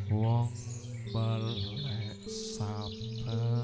Wong melek sabar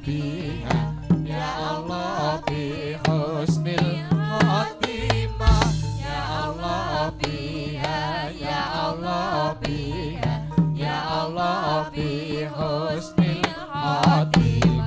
biha ya Allah bi husnil khotimah ya Allah biha ya Allah biha ya Allah bi husnil khotimah.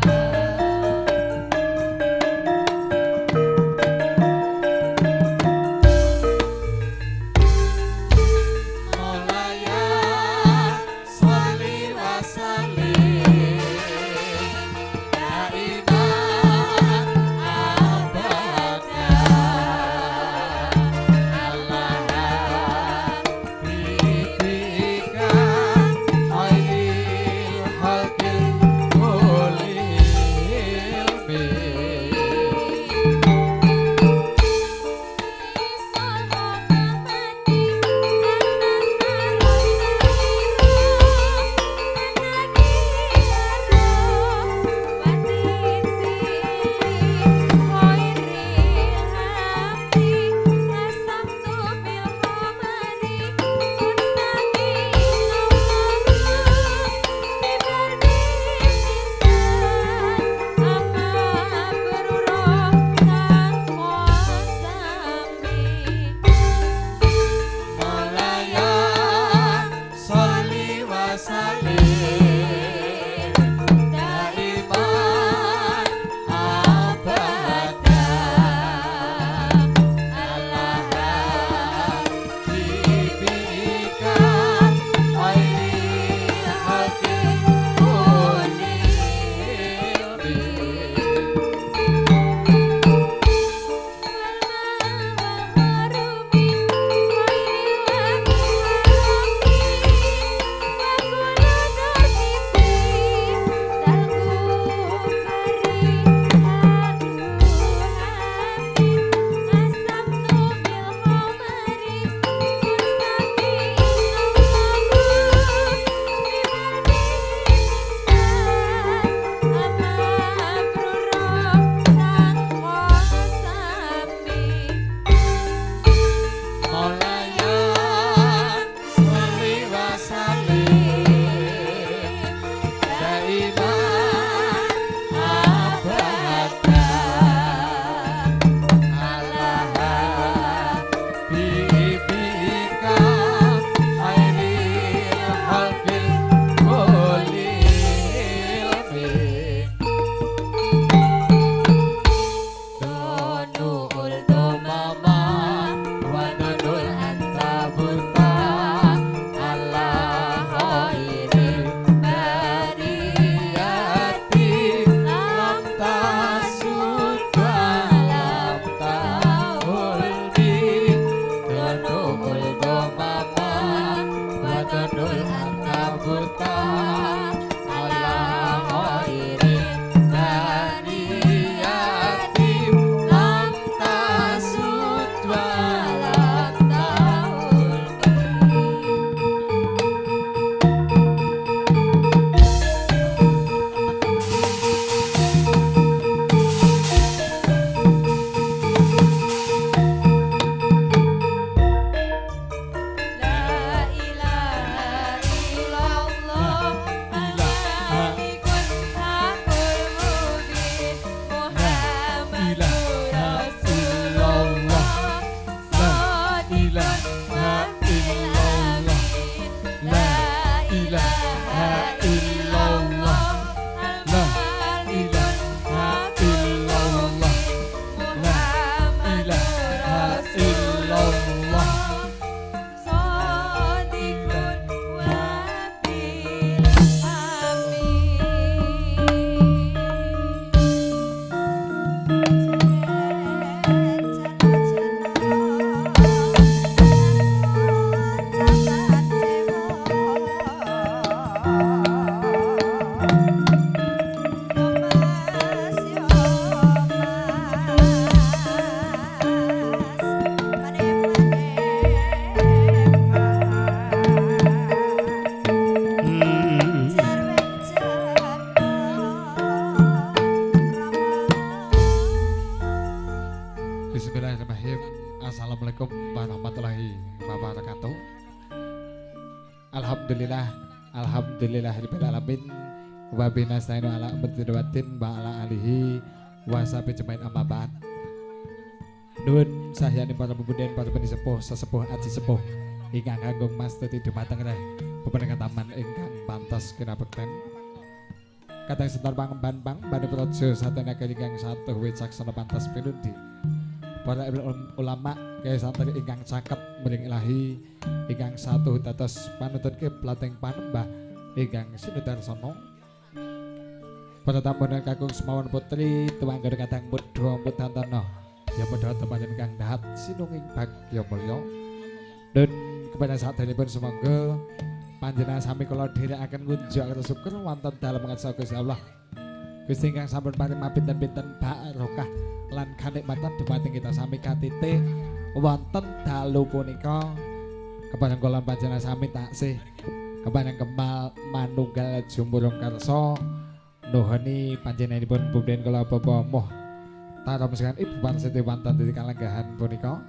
Assalamualaikum warahmatullahi wabarakatuh. Alhamdulillah, alhamdulillahirabbil alamin. wa binastainu ala mudzawatin wa ala alihi wa sabi jemain amabat. Nuwun sahyane para pemuda para penisepuh sesepuh aji sepuh ingkang agung mastuti dumateng reh bebenengan taman ingkang pantas kinabekten. Kadang setar pangemban pang badhe praja satenaken ingkang satuh wicaksana pantas pinundi. Para ulama kaya santri ingkang caket mring ilahi ingkang satuh dados panuntun kiblat ing panembah ingkang sinudarsana. Para tamunan kakung semawon putri tuwangger kadang mudha mudantana ya padha tepanen kang dahat sinunging bagya mulya. Dan kepada saat ini pun semoga panjenengan sami kula dherekaken ngunjuk syukur wonten dalem ngarsa Gusti Allah. Gusti ingkang sampun paring pinten-pinten barokah lan kanikmatan dumateng kita sami katite wonten dalu punika. Kepada kula panjenengan sami taksih kepada kemal manunggal jumurung karsa nuhuni panjenenganipun bunden kula bapa moh tarom sekan ibu parsiti wonten titik kalenggahan punika.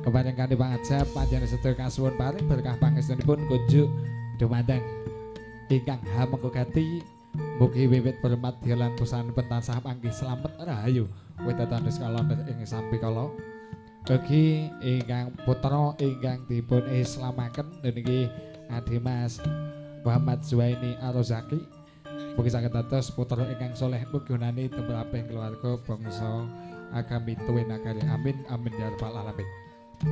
Kepada kanthi pangajab panjenengan sedaya kasuwun paring berkah pangestunipun kunjuk dumateng ingkang hamengkugati mugi wiwit permadya lan pusanipun tansah panggih slamet rahayu wedatan kala ing sampi kala. Ugi ingkang putra ingkang dipun islamaken niki Adimas Muhammad Zuaini Arozaki mugi saged dados putra ingkang saleh mugunani temraping keluarga bangsa agami tuwinakari amin amin ya rabbal alamin.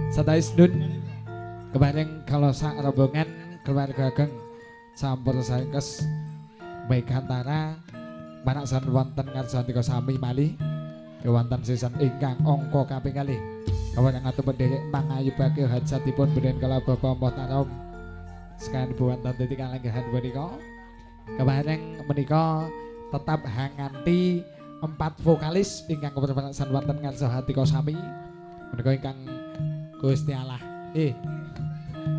Sadaya sedun kebareng kalau sak rombongan keluarga ageng sampun saengkes Megantara manaksan wonten ngarsantika sami malih wonten sesan ingkang angka kaping kalih kawan ngatur pendherek mangayubake hajatipun beden kala Bapak Mbah Tarom sekalian wonten titik kalenggahan punika. Kebareng menika tetap hanganti 4 vokalis ingkang kebermanfaatan wonten ngarsa hatika sami menika ingkang Gusti Allah.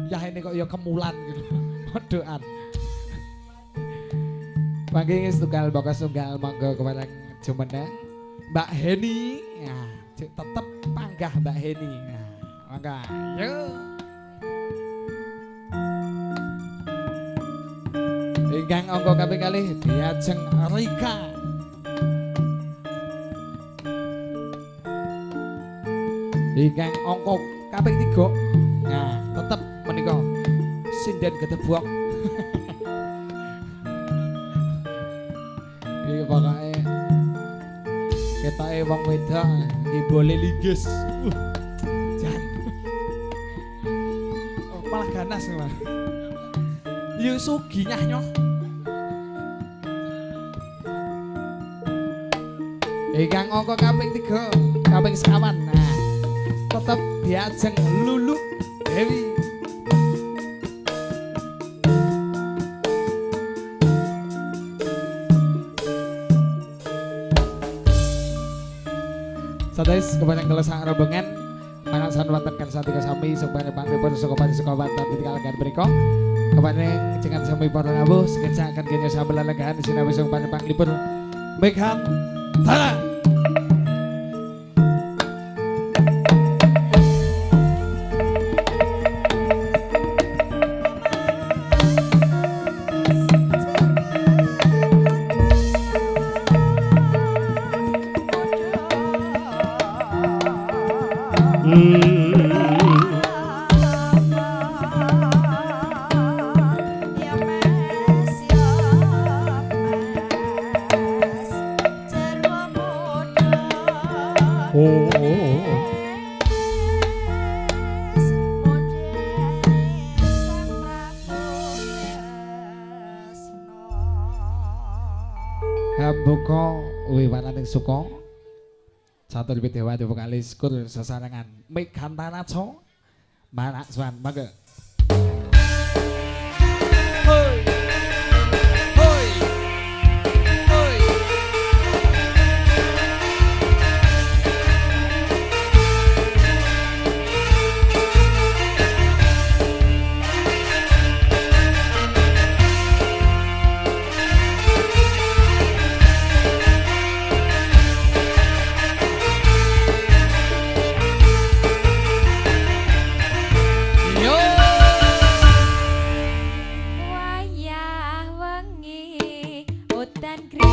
Ya ini kok ya kemulan gitu. Modoan. Panggi setunggal bakas tunggal monggo kepada Jumena Mbak Heni. Nah, tetep panggah Mbak Heni. Nah, monggo. Yuk. Ingkang angka kaping kalih diajeng Rika. Ingkang angka kaping 3. Nah, tetep menika sinden Gedebuak. Iki pokoke ketoke wong wedok iki boleh linggis. Jan. Oh, malah ganas malah. Yo sugi nyoh. Ingkang angka kaping 3, kaping sekawan. Nah, tetep diajeng Lulu Dewi. Sadaya kepada kelesang rombongan manaksan wonten karsatika sami supaya pangripun saka panjenengan wonten titik kalenggahan menika. Kepada jenengan sami para rawuh sekecaken kenya sambil lelenggahan sinawis saka panglipur Megantara. Hambuka wiwananing suka satu lebih dewa di vokalis kur sesarengan Megantara co manak swan mangga. Yo dan Kris